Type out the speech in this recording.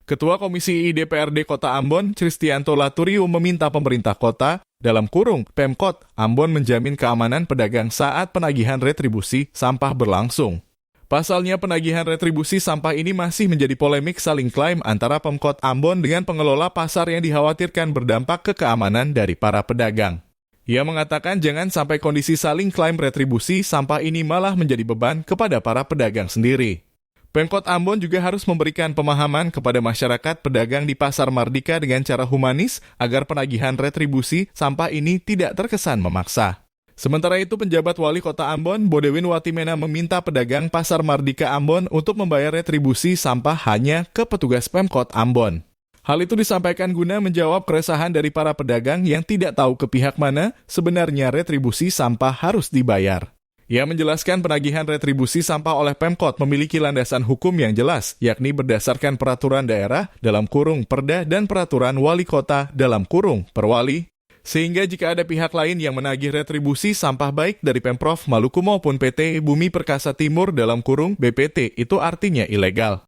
Ketua Komisi I DPRD Kota Ambon, Kristianto Laturiu meminta pemerintah kota, dalam kurung Pemkot, Ambon menjamin keamanan pedagang saat penagihan retribusi sampah berlangsung. Pasalnya penagihan retribusi sampah ini masih menjadi polemik saling klaim antara Pemkot Ambon dengan pengelola pasar yang dikhawatirkan berdampak ke keamanan dari para pedagang. Ia mengatakan jangan sampai kondisi saling klaim retribusi sampah ini malah menjadi beban kepada para pedagang sendiri. Pemkot Ambon juga harus memberikan pemahaman kepada masyarakat pedagang di Pasar Mardika dengan cara humanis agar penagihan retribusi sampah ini tidak terkesan memaksa. Sementara itu, penjabat Wali Kota Ambon, Bodewin Watimena meminta pedagang Pasar Mardika Ambon untuk membayar retribusi sampah hanya ke petugas Pemkot Ambon. Hal itu disampaikan guna menjawab keresahan dari para pedagang yang tidak tahu ke pihak mana sebenarnya retribusi sampah harus dibayar. Ia menjelaskan penagihan retribusi sampah oleh Pemkot memiliki landasan hukum yang jelas, yakni berdasarkan peraturan daerah dalam kurung Perda dan peraturan wali kota dalam kurung Perwali. Sehingga jika ada pihak lain yang menagih retribusi sampah baik dari Pemprov Maluku maupun PT Bumi Perkasa Timur dalam kurung BPT, itu artinya ilegal.